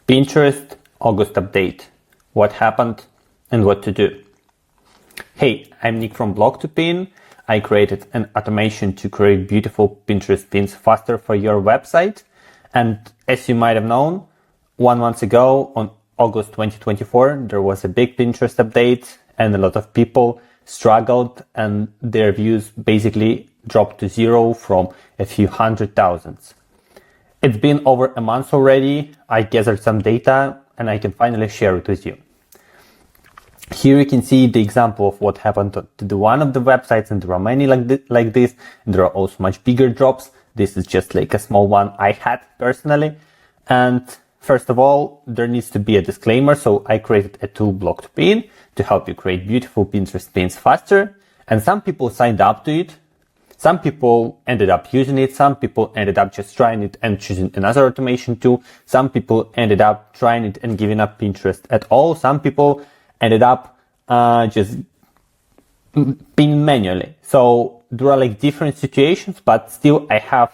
Pinterest August update. What happened and what to do. Hey, I'm Nick from Blog2Pin. I created an automation to create beautiful Pinterest pins faster for your website. And as you might have known, 1 month ago on August 2024, there was a big Pinterest update and a lot of people struggled and their views basically dropped to zero from a few hundred thousands. It's been over a month already. I gathered some data and I can finally share it with you. Here you can see the example of what happened to the one of the websites, and there are many like this, and there are also much bigger drops. This is just like a small one I had personally. And first of all, there needs to be a disclaimer. So I created a tool, Blog2Pin, to help you create beautiful Pinterest pins faster. And some people signed up to it. Some people ended up using it. Some people ended up just trying it and choosing another automation tool. Some people ended up trying it and giving up Pinterest at all. Some people ended up just pinning manually. So there are like different situations, but still I have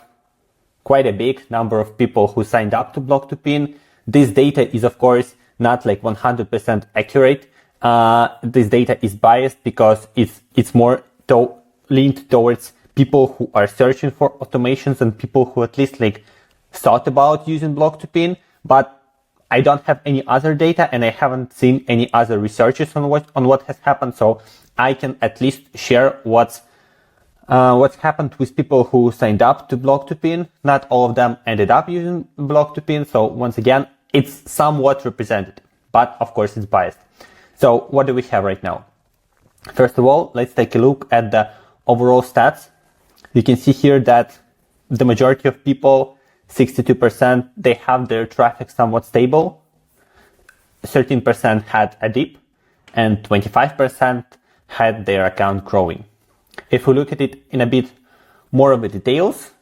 quite a big number of people who signed up to Blog2Pin. This data is of course not like 100% accurate. This data is biased because it's more leaned towards people who are searching for automations and people who at least like thought about using Blog2Pin, but I don't have any other data and I haven't seen any other researches on what has happened. So I can at least share what's happened with people who signed up to Blog2Pin. Not all of them ended up using Blog2Pin. So once again, it's somewhat represented, but of course it's biased. So what do we have right now? First of all, let's take a look at the overall stats. You can see here that the majority of people, 62%, they have their traffic somewhat stable. 13% had a dip and 25% had their account growing. If we look at it in a bit more of the details,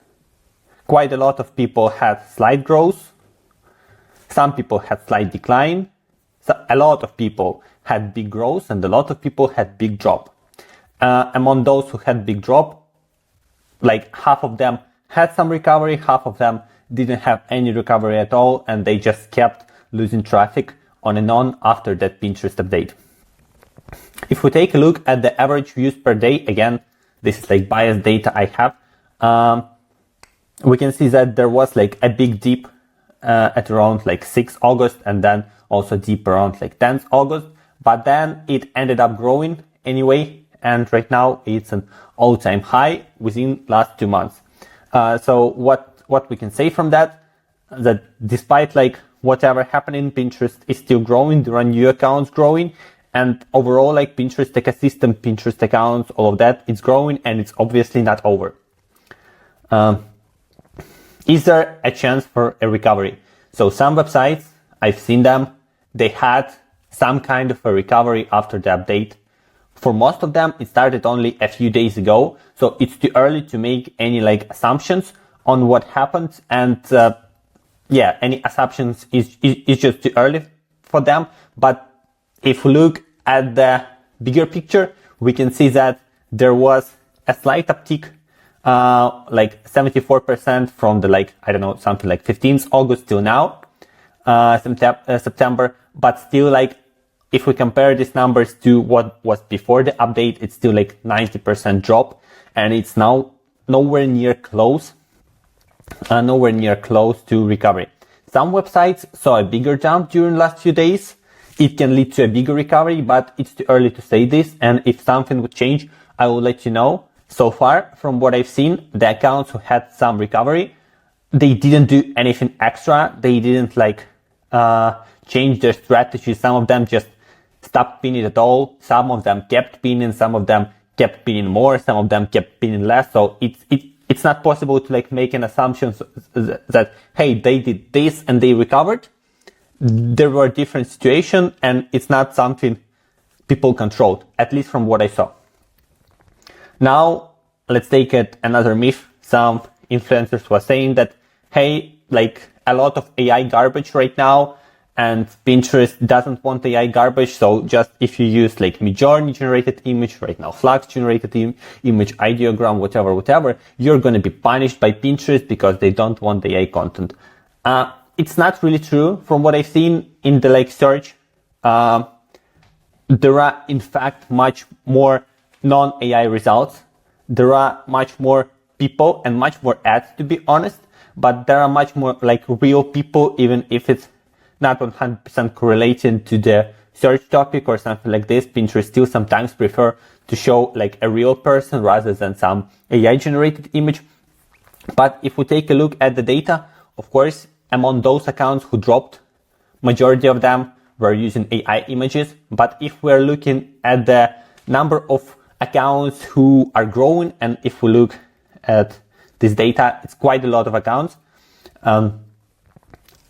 quite a lot of people had slight growth. Some people had slight decline. So a lot of people had big growth and a lot of people had big drop. Among those who had big drop, like half of them had some recovery, half of them didn't have any recovery at all, and they just kept losing traffic on and on after that Pinterest update. If we take a look at the average views per day, again, this is like biased data I have, we can see that there was like a big dip at around like 6th August and then also dip around like 10th August, but then it ended up growing anyway, and right now it's an all-time high within last 2 months. So what we can say from that despite like whatever happening, Pinterest is still growing, there are new accounts growing, and overall like Pinterest ecosystem, Pinterest accounts, all of that, it's growing and it's obviously not over. Is there a chance for a recovery? So some websites, I've seen them, they had some kind of a recovery after the update. For most of them, it started only a few days ago, so it's too early to make any like assumptions on what happened. And any assumptions is just too early for them. But if we look at the bigger picture, we can see that there was a slight uptick, like 74% from the like, I don't know, something like 15th August till now, September, but still like, if we compare these numbers to what was before the update, it's still like 90% drop, and it's now nowhere near close to recovery. Some websites saw a bigger jump during last few days. It can lead to a bigger recovery, but it's too early to say this. And if something would change, I will let you know. So far, from what I've seen, the accounts who had some recovery, they didn't do anything extra. They didn't like change their strategy. Some of them just stopped pinning at all. Some of them kept pinning. Some of them kept pinning more. Some of them kept pinning less. So it's not possible to like make an assumption that, hey, they did this and they recovered. There were different situations and it's not something people controlled, at least from what I saw. Now, let's take it another myth. Some influencers were saying that, hey, like a lot of AI garbage right now, and Pinterest doesn't want AI garbage. So just if you use like Midjourney generated image right now, Flux generated image, ideogram, whatever, you're going to be punished by Pinterest because they don't want AI content. it's not really true. From what I've seen in the search, there are in fact much more non-AI results. There are much more people and much more ads, to be honest, but there are much more real people, even if it's not 100% correlated to the search topic or something like this. Pinterest still sometimes prefer to show a real person rather than some AI generated image. But if we take a look at the data, of course, among those accounts who dropped, majority of them were using AI images. But if we're looking at the number of accounts who are growing, and if we look at this data, it's quite a lot of accounts.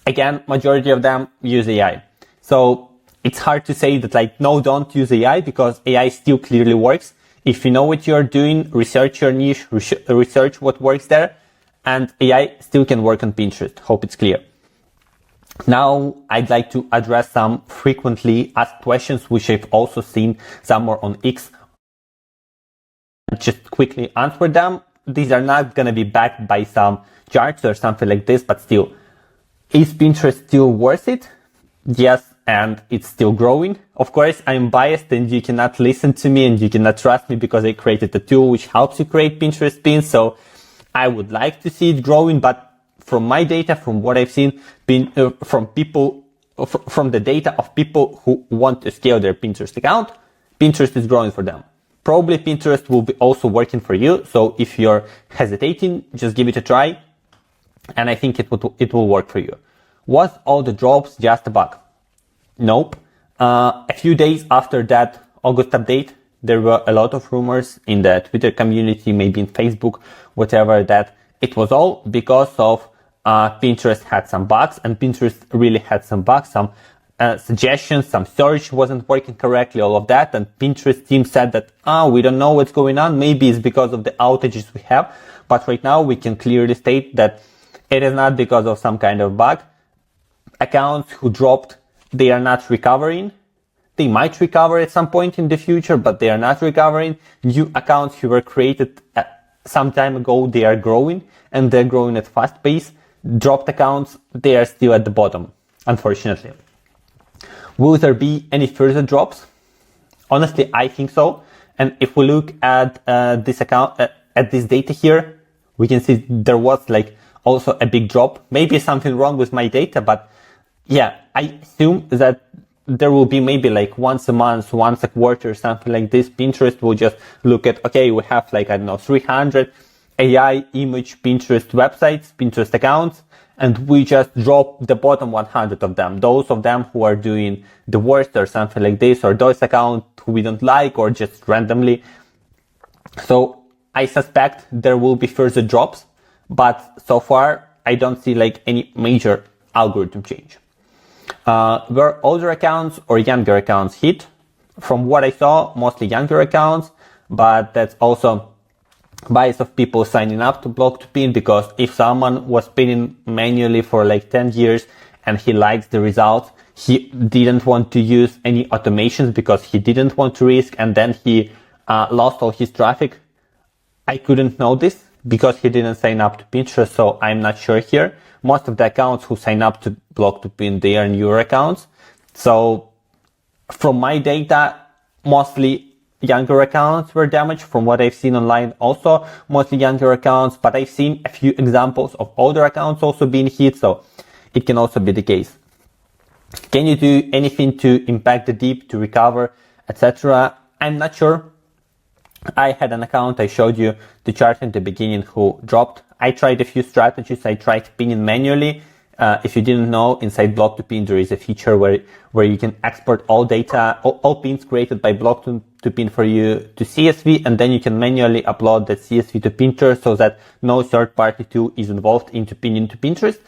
Again, majority of them use AI. So it's hard to say that no, don't use AI, because AI still clearly works. If you know what you're doing, research your niche, research what works there, and AI still can work on Pinterest. Hope it's clear. Now, I'd like to address some frequently asked questions, which I've also seen somewhere on X. Just quickly answer them. These are not going to be backed by some charts or something like this, but still, is Pinterest still worth it? Yes, and it's still growing. Of course, I'm biased and you cannot listen to me and you cannot trust me because I created a tool which helps you create Pinterest pins. So I would like to see it growing, but from my data, from what I've seen, from the data of people who want to scale their Pinterest account, Pinterest is growing for them. Probably Pinterest will be also working for you. So if you're hesitating, just give it a try. And I think it will work for you. Was all the drops just a bug? Nope. A few days after that August update, there were a lot of rumors in the Twitter community, maybe in Facebook, whatever, that it was all because of Pinterest had some bugs, and Pinterest really had some bugs, some suggestions, some search wasn't working correctly, all of that. And Pinterest team said that, we don't know what's going on. Maybe it's because of the outages we have. But right now we can clearly state that it is not because of some kind of bug. Accounts who dropped, they are not recovering. They might recover at some point in the future, but they are not recovering. New accounts who were created some time ago, they are growing, and they're growing at fast pace. Dropped accounts, they are still at the bottom, unfortunately. Will there be any further drops? Honestly, I think so. And if we look at this account, at this data here, we can see there was also a big drop. Maybe something wrong with my data, but yeah, I assume that there will be maybe once a month, once a quarter, something like this. Pinterest will just look at, okay, we have 300 AI image Pinterest websites, Pinterest accounts, and we just drop the bottom 100 of them. Those of them who are doing the worst or something like this, or those accounts who we don't like, or just randomly. So I suspect there will be further drops, but so far I don't see any major algorithm change. Were older accounts or younger accounts hit? From what I saw, mostly younger accounts, but that's also bias of people signing up to Blog to Pin, because if someone was pinning manually for 10 years and he likes the results, he didn't want to use any automations because he didn't want to risk, and then he lost all his traffic. I couldn't know this because he didn't sign up to Pinterest, so I'm not sure here. Most of the accounts who sign up to Blog to Pin, they are newer accounts. So from my data, mostly younger accounts were damaged. From what I've seen online, also mostly younger accounts, but I've seen a few examples of older accounts also being hit, so it can also be the case. Can you do anything to impact the dip to recover, etc.? I'm not sure. I had an account, I showed you the chart in the beginning, who dropped. I tried a few strategies. I tried pinning manually. If you didn't know, inside Blog to Pin, there is a feature where you can export all data, all pins created by Blog to Pin for you to CSV, and then you can manually upload that CSV to Pinterest so that no third-party tool is involved into pinning to Pinterest.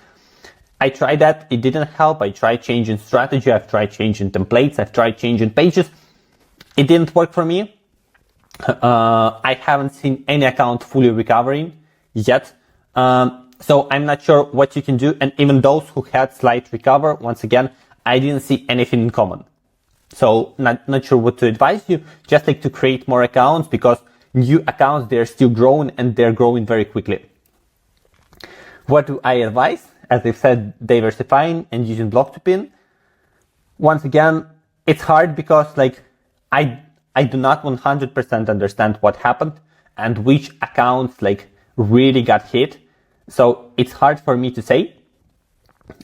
I tried that. It didn't help. I tried changing strategy. I've tried changing templates. I've tried changing pages. It didn't work for me. I haven't seen any account fully recovering yet. So I'm not sure what you can do. And even those who had slight recover, once again, I didn't see anything in common. So not sure what to advise you. Just to create more accounts, because new accounts, they're still growing and they're growing very quickly. What do I advise? as I've said, diversifying and using block to pin. Once again, it's hard because like I do not 100% understand what happened and which accounts like really got hit. So it's hard for me to say.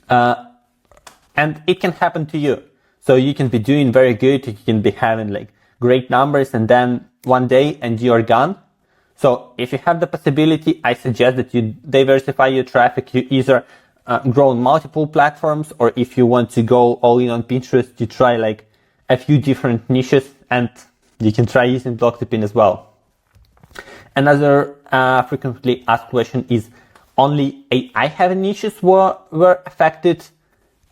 And it can happen to you. So you can be doing very good. You can be having like great numbers and then one day and you're gone. So if you have the possibility, I suggest that you diversify your traffic. You either grow on multiple platforms, or if you want to go all in on Pinterest, you try like a few different niches, and you can try using block to pin as well. Another frequently asked question is, only AI heavy niches were affected?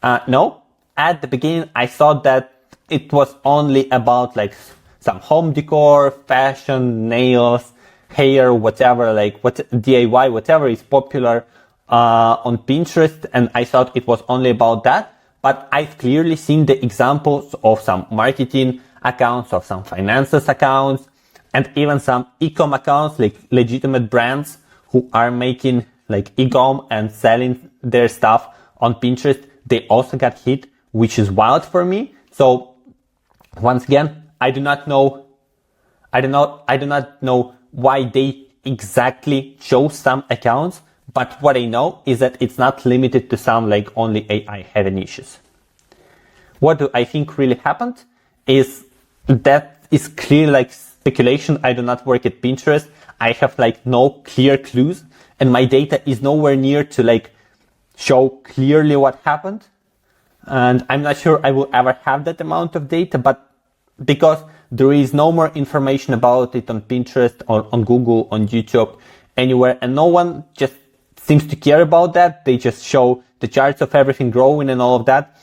No. At the beginning, I thought that it was only about like some home decor, fashion, nails, hair, whatever, like what DIY, whatever is popular on Pinterest, and I thought it was only about that. But I've clearly seen the examples of some marketing accounts, of some finances accounts, and even some e-com accounts, like legitimate brands who are making like e-com and selling their stuff on Pinterest. They also got hit, which is wild for me. So once again, I do not know why they exactly chose some accounts, but what I know is that it's not limited to some like only AI heavy niches. What do I think really happened is that is clear like speculation. I do not work at Pinterest. I have like no clear clues, and my data is nowhere near to like show clearly what happened. And I'm not sure I will ever have that amount of data, but because there is no more information about it on Pinterest or on Google, on YouTube, anywhere, and no one just seems to care about that. They just show the charts of everything growing and all of that.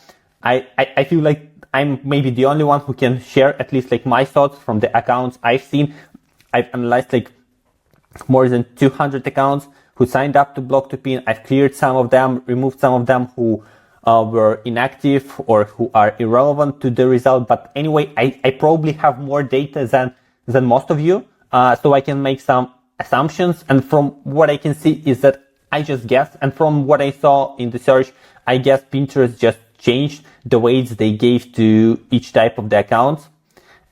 I feel like I'm maybe the only one who can share at least like my thoughts from the accounts I've seen. I've analyzed like more than 200 accounts who signed up to block to pin. I've cleared some of them, removed some of them who were inactive or who are irrelevant to the result. But anyway, I probably have more data than most of you, so I can make some assumptions. And from what I can see is that I just guessed. And from what I saw in the search, I guess Pinterest just changed the weights they gave to each type of the accounts.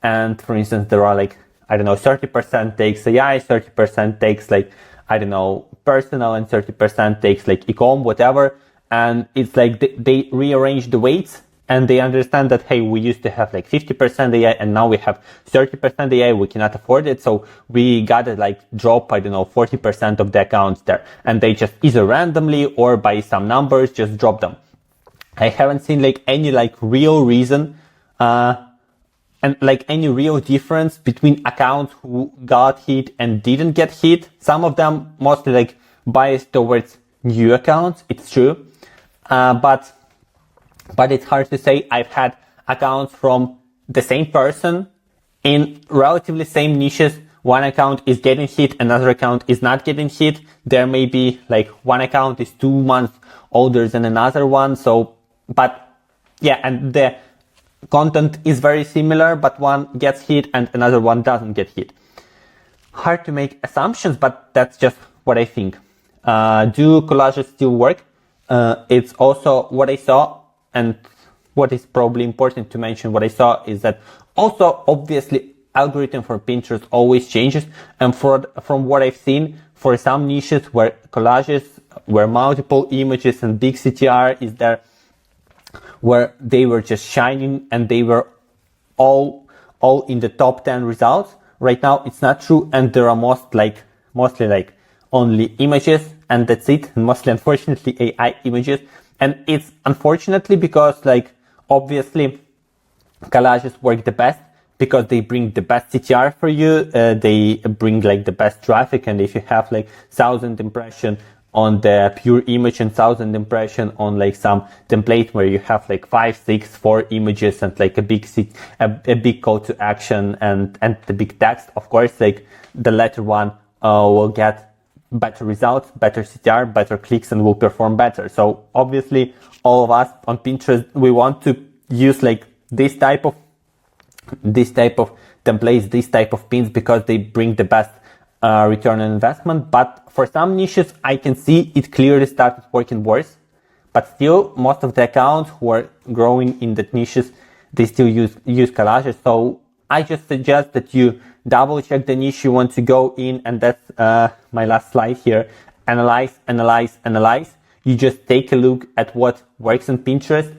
And for instance, there are like, I don't know, 30% takes AI, 30% takes like, I don't know, personal, and 30% takes like e-com, whatever. And it's like they rearrange the weights, and they understand that, hey, we used to have like 50% AI and now we have 30% AI. We cannot afford it. So we gotta like drop, I don't know, 40% of the accounts there. And they just either randomly or by some numbers just drop them. I haven't seen like any like real reason, and like any real difference between accounts who got hit and didn't get hit. Some of them mostly like biased towards new accounts. It's true. But it's hard to say. I've had accounts from the same person in relatively same niches. One account is getting hit, another account is not getting hit. There may be like one account is 2 months older than another one. So, but yeah, and the content is very similar, but one gets hit and another one doesn't get hit. Hard to make assumptions, but that's just what I think. Do collages still work? It's also what I saw, and what is probably important to mention, what I saw is that also obviously algorithm for Pinterest always changes. And from what I've seen, for some niches where collages, where multiple images and big CTR is there, where they were just shining and they were all in the top 10 results. Right now it's not true, and there are mostly like only images, and that's it. And mostly, unfortunately, AI images. And it's unfortunately because like obviously collages work the best because they bring the best CTR for you. They bring like the best traffic. And if you have like 1,000 impression on the pure image and 1,000 impression on like some template where you have like 5, 6, 4 images and like a big call to action and the big text, of course, like the latter one will get better results, better CTR, better clicks, and will perform better. So obviously all of us on Pinterest, we want to use like this type of templates, this type of pins, because they bring the best return on investment. But for some niches, I can see it clearly started working worse. but still most of the accounts who are growing in that niches, they still use collages. So I just suggest that you double check the niche you want to go in, and that's my last slide here. Analyze. You just take a look at what works on Pinterest,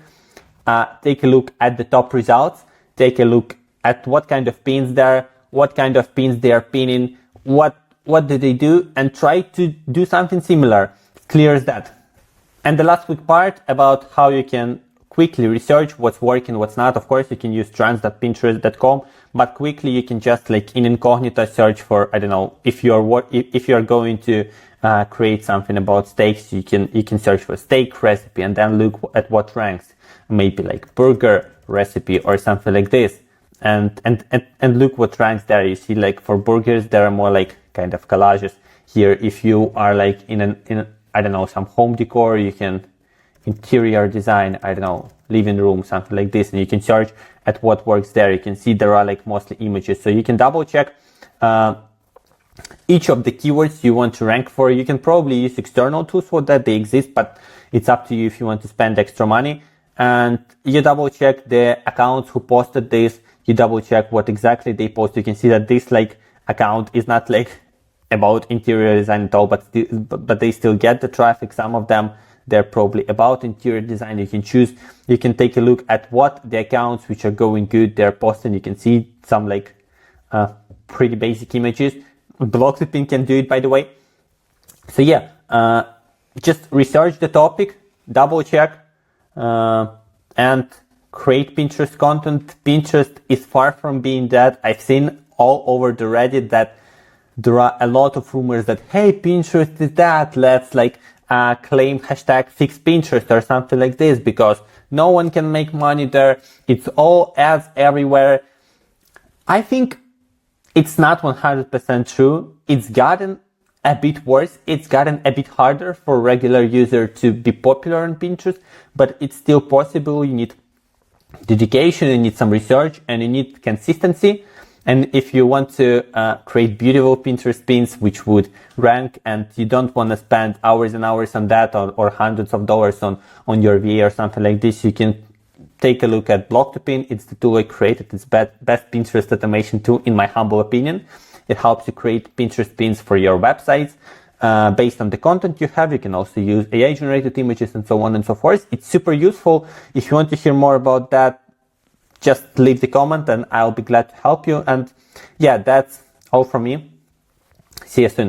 take a look at the top results, take a look at what kind of pins there, what kind of pins they are pinning, what do they do, and try to do something similar. Clear as that. And the last quick part about how you can quickly research what's working, what's not. Of course, you can use trends.pinterest.com, but quickly you can just like in incognito search for, I don't know, if you're going to create something about steaks, you can search for steak recipe and then look at what ranks, maybe like burger recipe or something like this, and look what ranks there. You see, like for burgers, there are more like kind of collages here. If you are like in I don't know, some home decor, you can interior design, I don't know, living room, something like this, and you can search at what works there. You can see there are like mostly images, so you can double check each of the keywords you want to rank for. You can probably use external tools for that, they exist, but it's up to you if you want to spend extra money. And you double check the accounts who posted this, you double check what exactly they post. You can see that this like account is not like about interior design at all, but they still get the traffic. Some of them, they're probably about interior design. You can choose, you can take a look at what the accounts which are going good, they're posting. You can see some like pretty basic images. Blog2Pin can do it, by the way. So yeah, just research the topic, double check, and create Pinterest content. Pinterest is far from being dead. I've seen all over the Reddit that there are a lot of rumors that, hey, Pinterest is dead, let's like claim hashtag fix Pinterest or something like this, because no one can make money there. It's all ads everywhere. I think it's not 100% true. It's gotten a bit worse. It's gotten a bit harder for regular user to be popular on Pinterest, but it's still possible. You need dedication, you need some research, and you need consistency. And if you want to create beautiful Pinterest pins which would rank, and you don't want to spend hours and hours on that, or hundreds of dollars on your VA or something like this, you can take a look at Blog2Pin. It's the tool I created. It's best Pinterest automation tool in my humble opinion. It helps you create Pinterest pins for your websites based on the content you have. You can also use AI generated images and so on and so forth. It's super useful. If you want to hear more about that, just leave the comment and I'll be glad to help you. And yeah, that's all from me. See you soon.